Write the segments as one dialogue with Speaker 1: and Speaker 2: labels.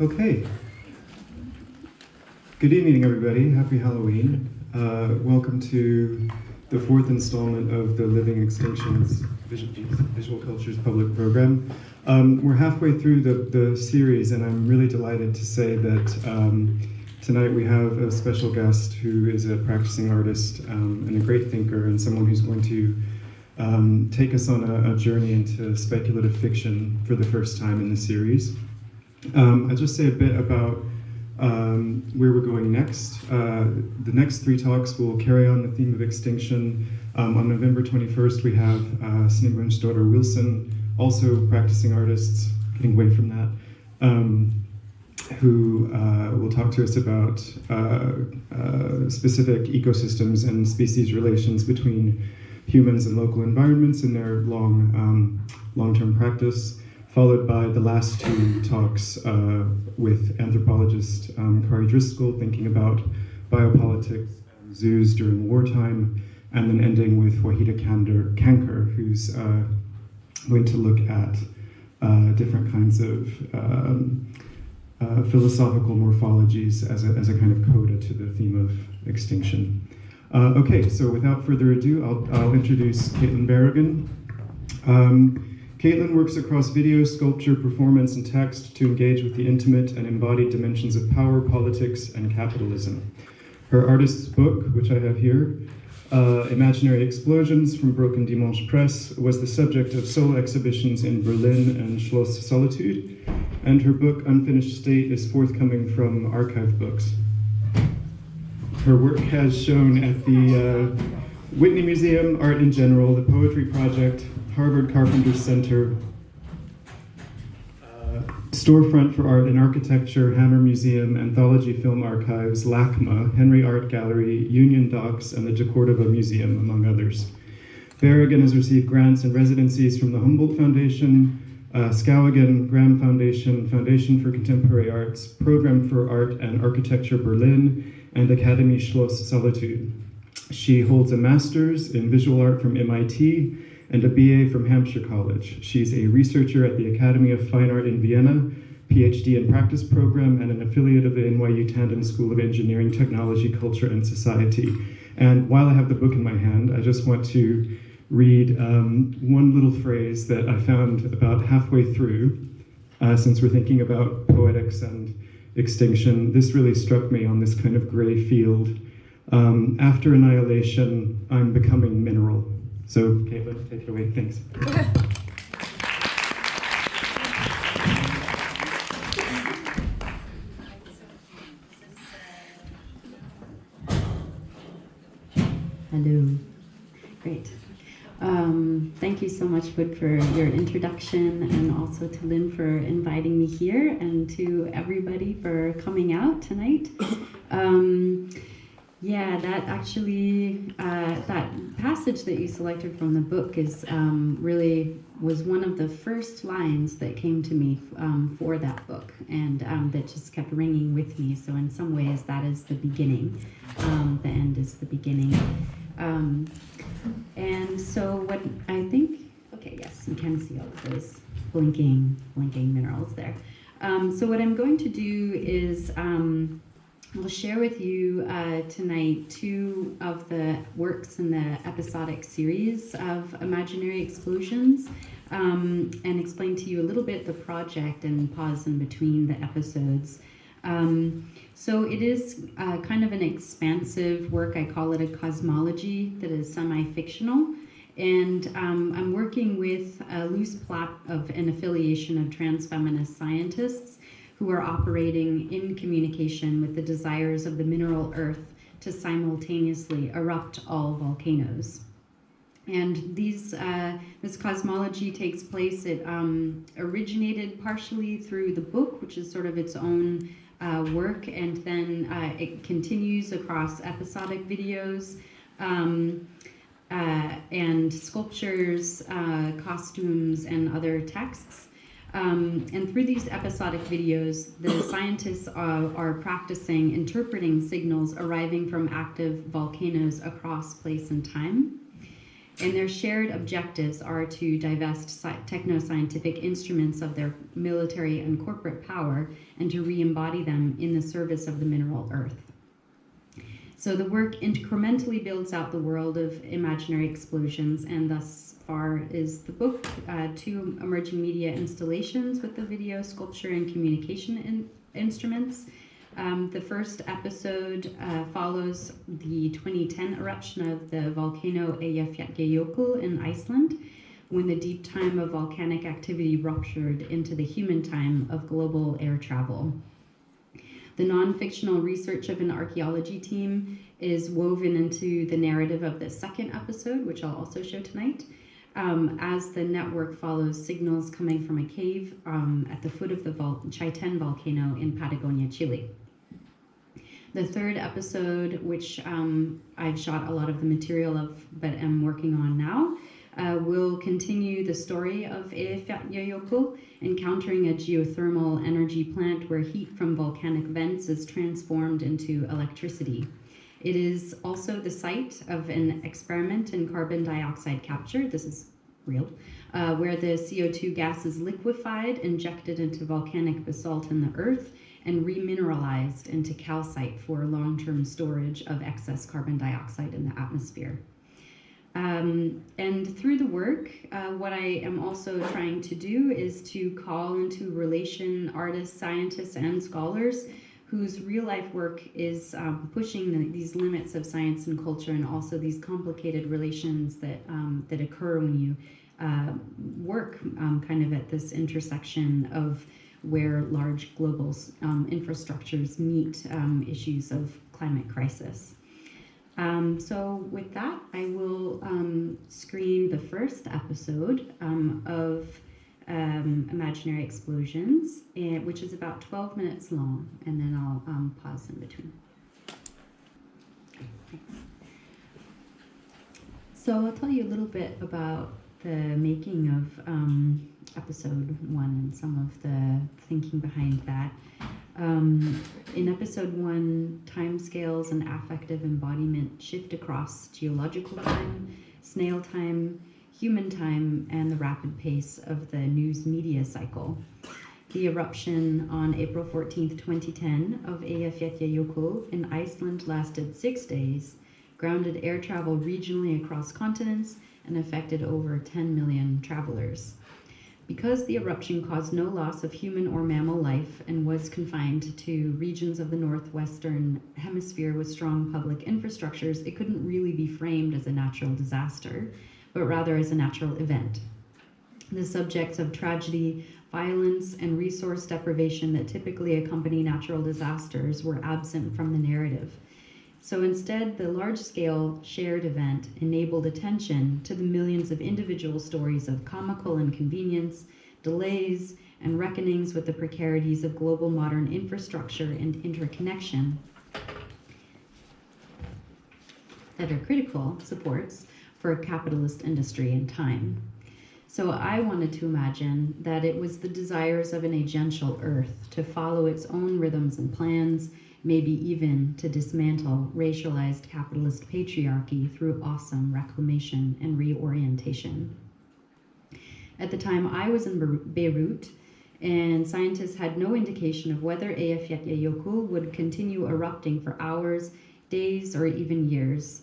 Speaker 1: Okay. Good evening, everybody. Happy Halloween. Welcome to the fourth installment of the Living Extinctions Visual Cultures Public Program. We're halfway through the series, and I'm really delighted to say that tonight we have a special guest who is a practicing artist and a great thinker, and someone who's going to take us on a journey into speculative fiction for the first time in the series. I'll just say a bit about where we're going next. The next three talks will carry on the theme of extinction. On November 21st, we have Sneemun's daughter Wilson, also practicing artists, getting away from that, who will talk to us about specific ecosystems and species relations between humans and local environments in their long-term practice, followed by the last two talks with anthropologist Kari Driscoll, thinking about biopolitics and zoos during wartime, and then ending with Wahida Kanker, who's going to look at different kinds of philosophical morphologies as a kind of coda to the theme of extinction. Okay, so without further ado, I'll introduce Caitlin Berrigan. Caitlin works across video, sculpture, performance, and text to engage with the intimate and embodied dimensions of power, politics, and capitalism. Her artist's book, which I have here, Imaginary Explosions from Broken Dimanche Press, was the subject of solo exhibitions in Berlin and Schloss Solitude, and her book, Unfinished State, is forthcoming from Archive Books. Her work has shown at the Whitney Museum, Art in General, the Poetry Project, Harvard Carpenter Center, Storefront for Art and Architecture, Hammer Museum, Anthology Film Archives, LACMA, Henry Art Gallery, Union Docks, and the De Cordova Museum, among others. Berrigan has received grants and residencies from the Humboldt Foundation, Skowhegan, Graham Foundation, Foundation for Contemporary Arts, Program for Art and Architecture Berlin, and Academy Schloss Solitude. She holds a master's in visual art from MIT and a BA from Hampshire College. She's a researcher at the Academy of Fine Art in Vienna, PhD in Practice Program, and an affiliate of the NYU Tandon School of Engineering, Technology, Culture, and Society. And while I have the book in my hand, I just want to read one little phrase that I found about halfway through, since we're thinking about poetics and extinction. This really struck me on this kind of gray field. After annihilation, I'm becoming mineral. So, Caitlin, take it away. Thanks.
Speaker 2: Hello. Great. Thank you so much, Wood, for your introduction, and also to Lynn for inviting me here, and to everybody for coming out tonight. Yeah, that actually, that passage that you selected from the book is really was one of the first lines that came to me for that book, and that just kept ringing with me. So in some ways, that is the beginning. The end is the beginning. And so what I think, okay, yes, you can see all of those blinking minerals there. So what I'm going to do is I'll share with you tonight two of the works in the episodic series of Imaginary Explosions, and explain to you a little bit the project and pause in between the episodes. So it is kind of an expansive work. I call it a cosmology that is semi-fictional. And I'm working with a loose plot of an affiliation of trans-feminist scientists who are operating in communication with the desires of the mineral earth to simultaneously erupt all volcanoes. And these, this cosmology takes place, it originated partially through the book, which is sort of its own work, and then it continues across episodic videos and sculptures, costumes, and other texts. And through these episodic videos, the scientists are practicing interpreting signals arriving from active volcanoes across place and time. And their shared objectives are to divest techno-scientific instruments of their military and corporate power and to re-embody them in the service of the mineral earth. So the work incrementally builds out the world of imaginary explosions, and thus far is the book, 2 emerging media installations with the video, sculpture, and communication instruments. The first episode follows the 2010 eruption of the volcano Eyjafjallajökull in Iceland, when the deep time of volcanic activity ruptured into the human time of global air travel. The non-fictional research of an archaeology team is woven into the narrative of the second episode, which I'll also show tonight, as the network follows signals coming from a cave at the foot of the Chaitén volcano in Patagonia, Chile. The third episode, which I've shot a lot of the material of but am working on now, will continue the story of Eyjafjallajökull, encountering a geothermal energy plant where heat from volcanic vents is transformed into electricity. It is also the site of an experiment in carbon dioxide capture, this is real, where the CO2 gas is liquefied, injected into volcanic basalt in the earth, and remineralized into calcite for long-term storage of excess carbon dioxide in the atmosphere. And through the work, what I am also trying to do is to call into relation artists, scientists, and scholars whose real-life work is pushing these limits of science and culture, and also these complicated relations that, that occur when you work kind of at this intersection of where large global infrastructures meet issues of climate crisis. So with that, I will screen the first episode of Imaginary Explosions, which is about 12 minutes long, and then I'll pause in between. Okay, thanks. So I'll tell you a little bit about the making of episode 1 and some of the thinking behind that. In episode 1, timescales and affective embodiment shift across geological time, snail time, human time, and the rapid pace of the news media cycle. The eruption on April 14th, 2010 of Eyjafjallajökull in Iceland lasted 6 days, grounded air travel regionally across continents, and affected over 10 million travelers. Because the eruption caused no loss of human or mammal life and was confined to regions of the northwestern hemisphere with strong public infrastructures, it couldn't really be framed as a natural disaster, but rather as a natural event. The subjects of tragedy, violence, and resource deprivation that typically accompany natural disasters were absent from the narrative. So instead, the large-scale shared event enabled attention to the millions of individual stories of comical inconvenience, delays, and reckonings with the precarities of global modern infrastructure and interconnection that are critical supports for a capitalist industry in time. So I wanted to imagine that it was the desires of an agential earth to follow its own rhythms and plans, maybe even to dismantle racialized capitalist patriarchy through awesome reclamation and reorientation. At the time, I was in Beirut, and scientists had no indication of whether Eyjafjallajökull would continue erupting for hours, days, or even years.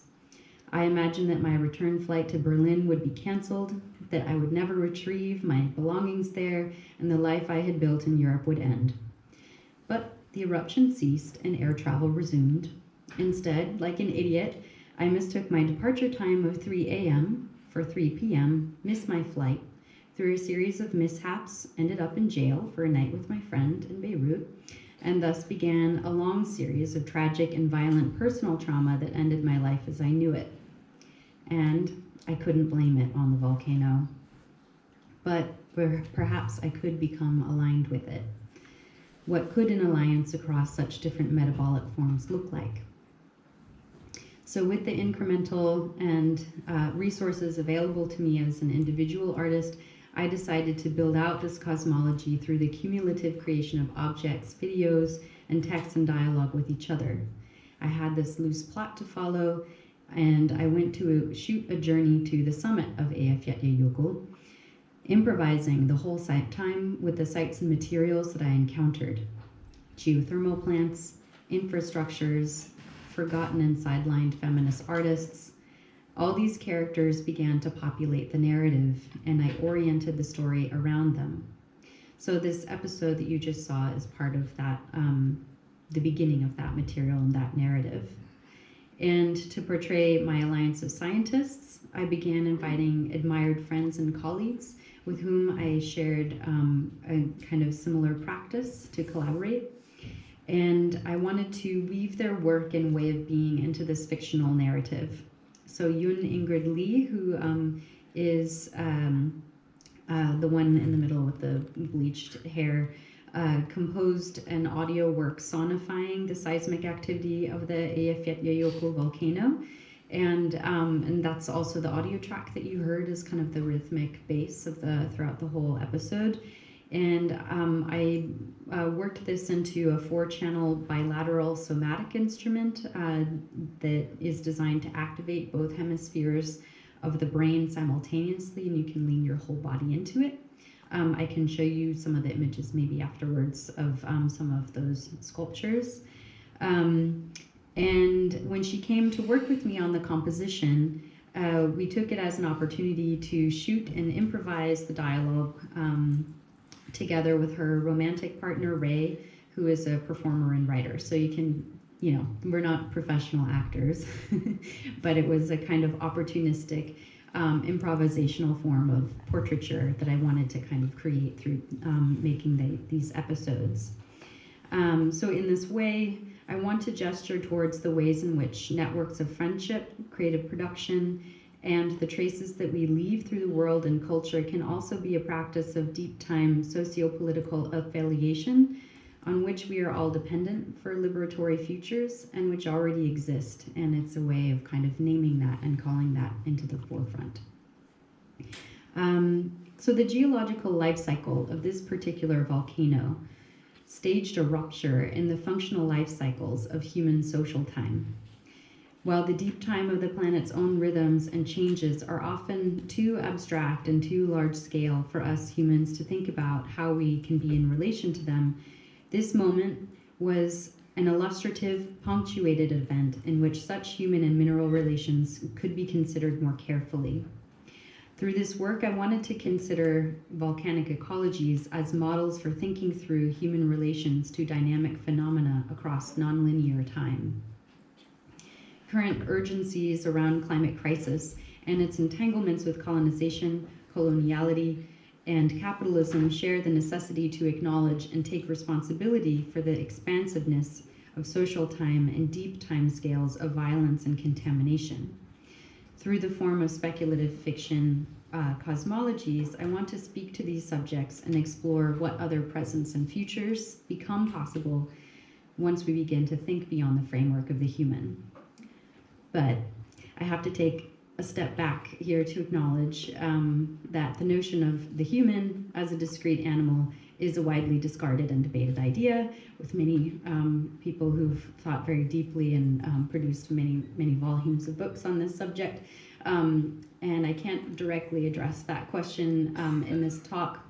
Speaker 2: I imagined that my return flight to Berlin would be canceled, that I would never retrieve my belongings there, and the life I had built in Europe would end. But the eruption ceased and air travel resumed. Instead, like an idiot, I mistook my departure time of 3 a.m. for 3 p.m., missed my flight, through a series of mishaps, ended up in jail for a night with my friend in Beirut, and thus began a long series of tragic and violent personal trauma that ended my life as I knew it. And I couldn't blame it on the volcano, but perhaps I could become aligned with it. What could an alliance across such different metabolic forms look like? So with the incremental and resources available to me as an individual artist, I decided to build out this cosmology through the cumulative creation of objects, videos, and text and dialogue with each other. I had this loose plot to follow, and I went to shoot a journey to the summit of Eyjafjallajökull, improvising the whole time with the sites and materials that I encountered: geothermal plants, infrastructures, forgotten and sidelined feminist artists. All these characters began to populate the narrative, and I oriented the story around them. So this episode that you just saw is part of that, the beginning of that material and that narrative. And to portray my alliance of scientists, I began inviting admired friends and colleagues with whom I shared a kind of similar practice to collaborate. And I wanted to weave their work and way of being into this fictional narrative. So Yun Ingrid Lee, who is the one in the middle with the bleached hair, composed an audio work sonifying the seismic activity of the Eyjafjallajökull volcano. And that's also the audio track that you heard is kind of the rhythmic bass of throughout the whole episode. And I worked this into a 4-channel bilateral somatic instrument that is designed to activate both hemispheres of the brain simultaneously, and you can lean your whole body into it. I can show you some of the images maybe afterwards of some of those sculptures. And when she came to work with me on the composition, we took it as an opportunity to shoot and improvise the dialogue together with her romantic partner, Ray, who is a performer and writer. So you can, we're not professional actors, but it was a kind of opportunistic improvisational form of portraiture that I wanted to kind of create through making these episodes. So in this way, I want to gesture towards the ways in which networks of friendship, creative production, and the traces that we leave through the world and culture can also be a practice of deep-time socio-political affiliation on which we are all dependent for liberatory futures and which already exist. And it's a way of kind of naming that and calling that into the forefront. So the geological life cycle of this particular volcano staged a rupture in the functional life cycles of human social time. While the deep time of the planet's own rhythms and changes are often too abstract and too large scale for us humans to think about how we can be in relation to them, this moment was an illustrative, punctuated event in which such human and mineral relations could be considered more carefully. Through this work, I wanted to consider volcanic ecologies as models for thinking through human relations to dynamic phenomena across nonlinear time. Current urgencies around climate crisis and its entanglements with colonization, coloniality, and capitalism share the necessity to acknowledge and take responsibility for the expansiveness of social time and deep timescales of violence and contamination. Through the form of speculative fiction cosmologies, I want to speak to these subjects and explore what other presents and futures become possible once we begin to think beyond the framework of the human. But I have to take a step back here to acknowledge that the notion of the human as a discrete animal is a widely discarded and debated idea, with many people who've thought very deeply and produced many volumes of books on this subject. And I can't directly address that question in this talk,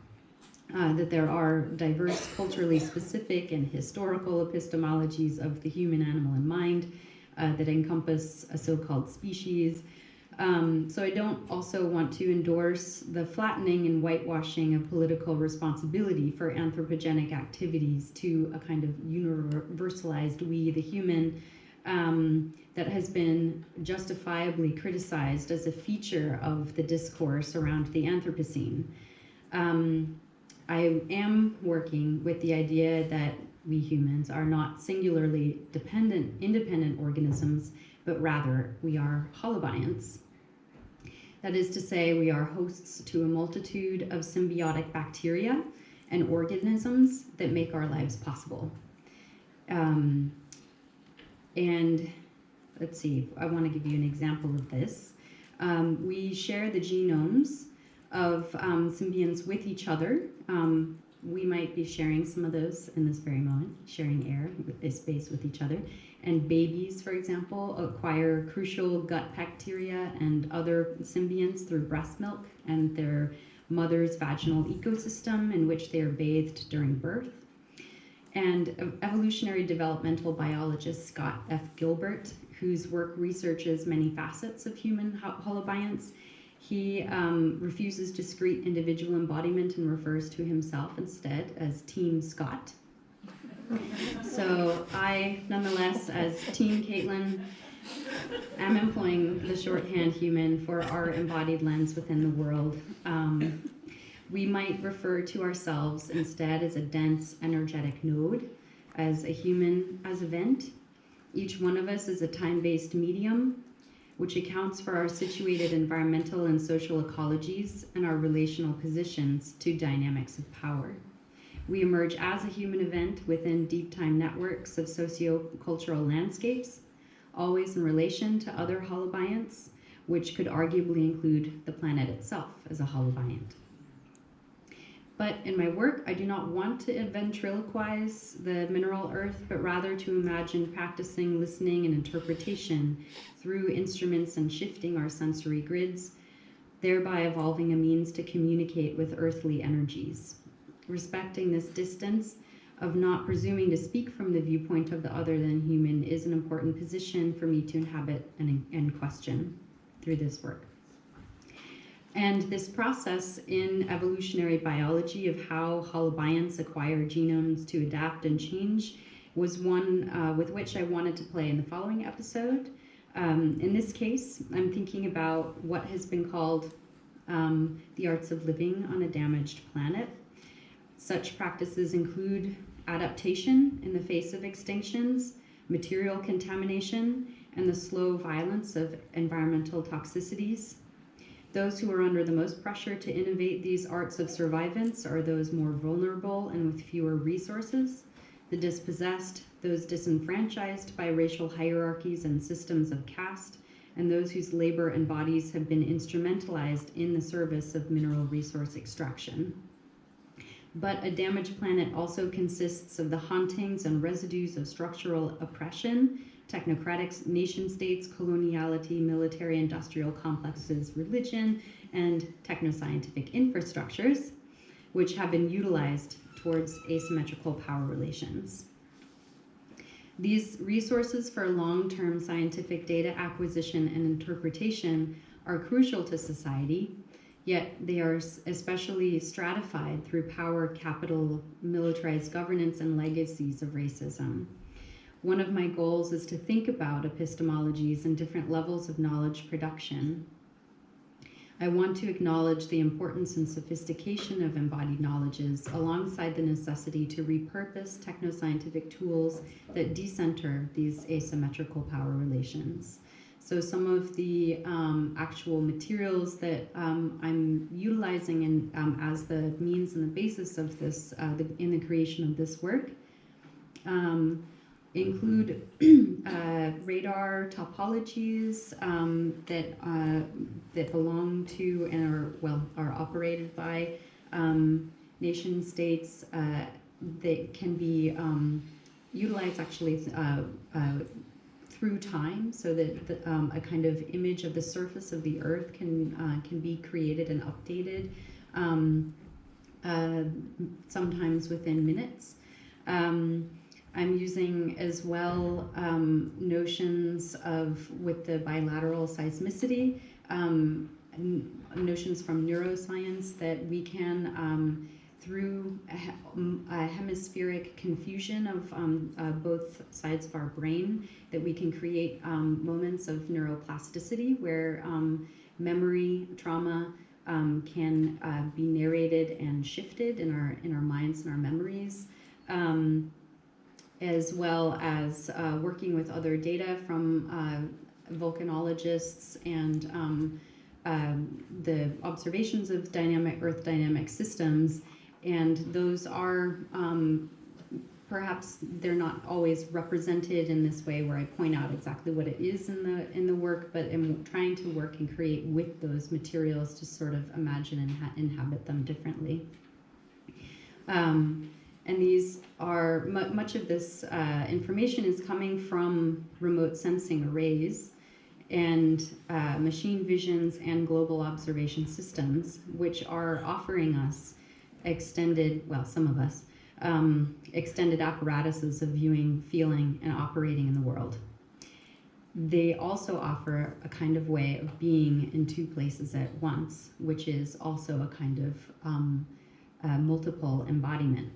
Speaker 2: that there are diverse, culturally specific and historical epistemologies of the human, animal, and mind that encompass a so-called species. So I don't also want to endorse the flattening and whitewashing of political responsibility for anthropogenic activities to a kind of universalized we, the human, that has been justifiably criticized as a feature of the discourse around the Anthropocene. I am working with the idea that we humans are not singularly independent organisms, but rather we are holobionts. That is to say, we are hosts to a multitude of symbiotic bacteria and organisms that make our lives possible. And let's see, I want to give you an example of this. We share the genomes of symbionts with each other we might be sharing some of those in this very moment, sharing air, space with each other. And babies, for example, acquire crucial gut bacteria and other symbionts through breast milk and their mother's vaginal ecosystem in which they are bathed during birth. And evolutionary developmental biologist Scott F. Gilbert, whose work researches many facets of human holobionts, he refuses discrete individual embodiment and refers to himself instead as Team Scott. So I, nonetheless, as Team Caitlin, am employing the shorthand human for our embodied lens within the world. We might refer to ourselves instead as a dense, energetic node, as a human as event. Each one of us is a time-based medium, which accounts for our situated environmental and social ecologies and our relational positions to dynamics of power. We emerge as a human event within deep time networks of socio-cultural landscapes, always in relation to other holobionts, which could arguably include the planet itself as a holobiont. But in my work, I do not want to ventriloquize the mineral earth, but rather to imagine practicing listening and interpretation through instruments and shifting our sensory grids, thereby evolving a means to communicate with earthly energies. Respecting this distance of not presuming to speak from the viewpoint of the other than human is an important position for me to inhabit and question through this work. And this process in evolutionary biology of how holobionts acquire genomes to adapt and change was one with which I wanted to play in the following episode. In this case, I'm thinking about what has been called the arts of living on a damaged planet. Such practices include adaptation in the face of extinctions, material contamination, and the slow violence of environmental toxicities. Those who are under the most pressure to innovate these arts of survivance are those more vulnerable and with fewer resources, the dispossessed, those disenfranchised by racial hierarchies and systems of caste, and those whose labor and bodies have been instrumentalized in the service of mineral resource extraction. But a damaged planet also consists of the hauntings and residues of structural oppression, technocratic nation states, coloniality, military industrial complexes, religion, and technoscientific infrastructures, which have been utilized towards asymmetrical power relations. These resources for long-term scientific data acquisition and interpretation are crucial to society, yet they are especially stratified through power, capital, militarized governance, and legacies of racism. One of my goals is to think about epistemologies and different levels of knowledge production. I want to acknowledge the importance and sophistication of embodied knowledges alongside the necessity to repurpose technoscientific tools that decenter these asymmetrical power relations. So some of the actual materials that I'm utilizing as the means and the basis of this, in the creation of this work, include radar topologies that belong to and are operated by nation states that can be utilized actually through time, so that a kind of image of the surface of the earth can be created and updated sometimes within minutes. I'm using as well notions with the bilateral seismicity, notions from neuroscience that we can, through a hemispheric confusion of both sides of our brain, that we can create moments of neuroplasticity where memory, trauma can be narrated and shifted in our minds and our memories. As well as working with other data from volcanologists and the observations of Earth dynamic systems. And those are, perhaps they're not always represented in this way where I point out exactly what it is in the work, but I'm trying to work and create with those materials to sort of imagine and inhabit them differently. And these are, much of this information is coming from remote sensing arrays and machine visions and global observation systems, which are offering us extended, well, some of us, extended apparatuses of viewing, feeling, and operating in the world. They also offer a kind of way of being in two places at once, which is also a kind of multiple embodiment.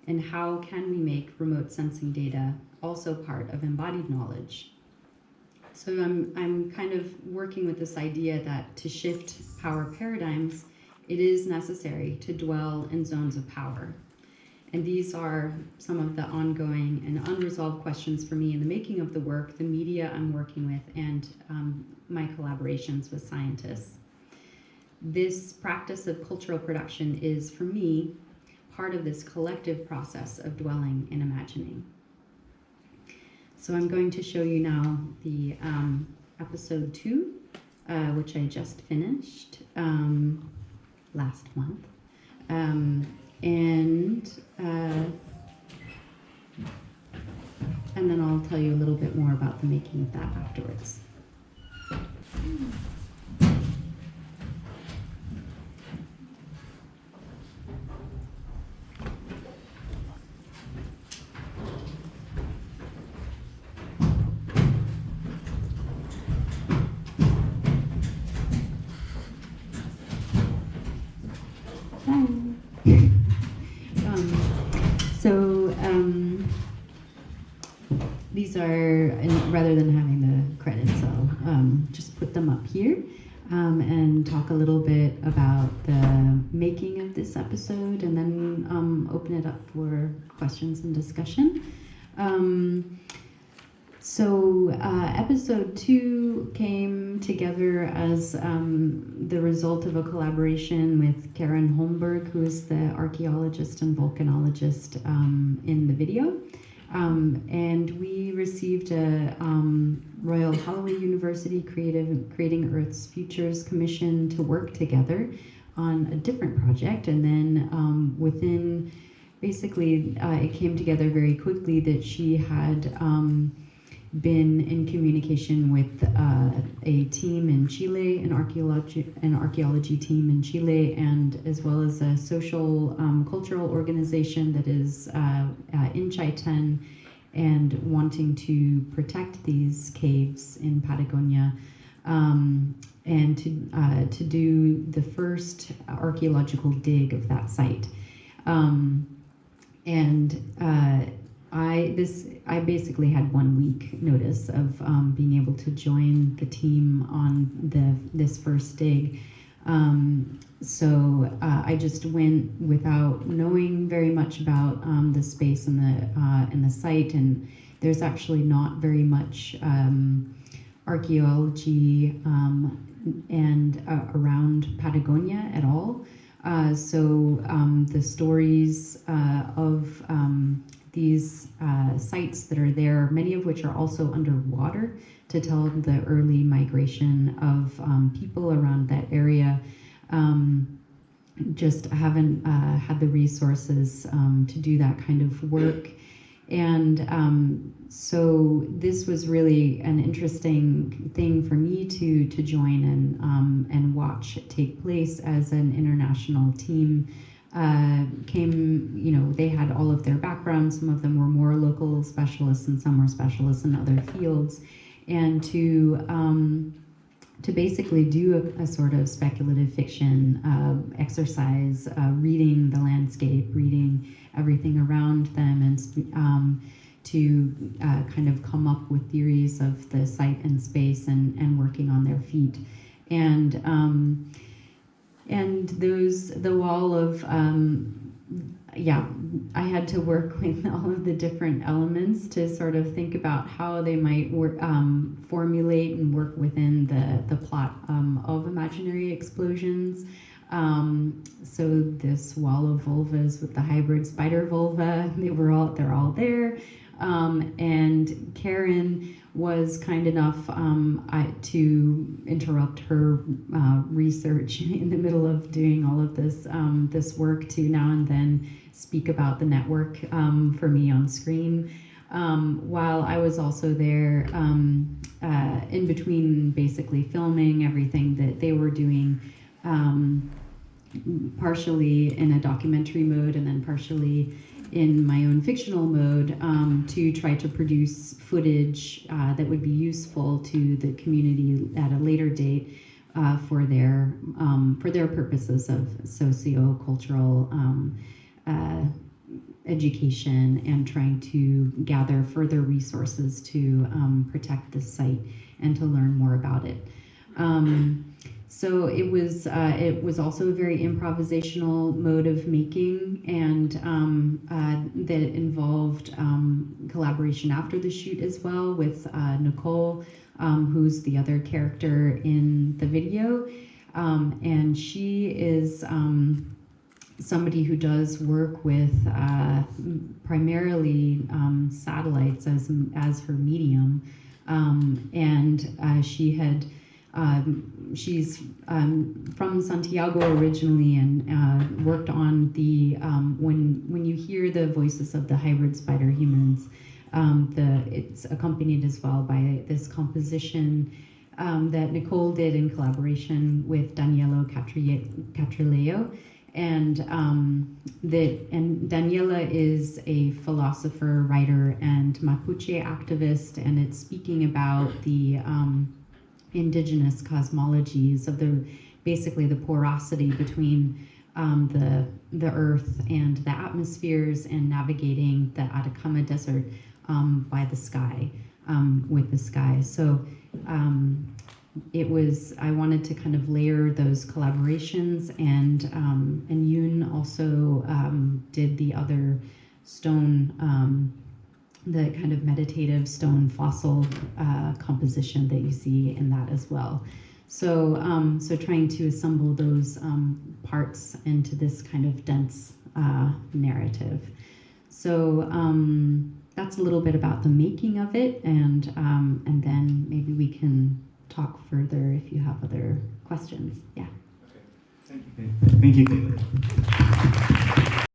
Speaker 2: And how can we make remote sensing data also part of embodied knowledge? So I'm kind of working with this idea that to shift power paradigms, it is necessary to dwell in zones of power. And these are some of the ongoing and unresolved questions for me in the making of the work, the media I'm working with, and my collaborations with scientists. This practice of cultural production is, for me, part of this collective process of dwelling and imagining. So I'm going to show you now the episode 2, which I just finished last month. And then I'll tell you a little bit more about the making of that afterwards. These are, rather than having the credits, I'll just put them up here and talk a little bit about the making of this episode, and then open it up for questions and discussion. Episode 2 came together as the result of a collaboration with Karen Holmberg, who is the archaeologist and volcanologist in the video. And we received a Royal Holloway University Creating Earth's Futures Commission to work together on a different project. And then within, basically, it came together very quickly that she had been in communication with a team in Chile, an archaeology team in Chile, and as well as a social cultural organization that is in Chaiten and wanting to protect these caves in Patagonia, and to do the first archaeological dig of that site. I basically had 1 week notice of being able to join the team on this first dig. I just went without knowing very much about the space and the site, and there's actually not very much archaeology and around Patagonia at all. The stories of these sites that are there, many of which are also underwater, to tell the early migration of people around that area, just haven't had the resources to do that kind of work. And so this was really an interesting thing for me to join and watch it take place as an international team. They had all of their backgrounds. Some of them were more local specialists and some were specialists in other fields. And to basically do a sort of speculative fiction exercise, reading the landscape, reading everything around them, and to kind of come up with theories of the site and space and working on their feet. And the wall of, I had to work with all of the different elements to sort of think about how they might formulate and work within the plot of Imaginary Explosions. So this wall of vulvas with the hybrid spider vulva, they're all there. And Karen was kind enough to interrupt her research in the middle of doing all of this work to now and then speak about the network for me on screen. While I was also there in between basically filming everything that they were doing, partially in a documentary mode and then partially in my own fictional mode, to try to produce footage that would be useful to the community at a later date for their purposes of socio-cultural education and trying to gather further resources to protect this site and to learn more about it. So it was also a very improvisational mode of making, and that involved collaboration after the shoot as well with Nicole, who's the other character in the video, and she is somebody who does work with primarily satellites as her medium, and she had. She's from Santiago originally and worked on the when you hear the voices of the hybrid spider humans, it's accompanied as well by this composition that Nicole did in collaboration with Daniela Catrileo, and Daniela is a philosopher, writer, and Mapuche activist, and it's speaking about the indigenous cosmologies of basically the porosity between the earth and the atmospheres, and navigating the Atacama Desert by the sky, with the sky. So I wanted to kind of layer those collaborations, and Yoon also did the other stone, the kind of meditative stone fossil composition that you see in that as well. So, so trying to assemble those parts into this kind of dense narrative. So that's a little bit about the making of it, and then maybe we can talk further if you have other questions. Yeah.
Speaker 1: Okay. Thank you. Thank you, Caitlin.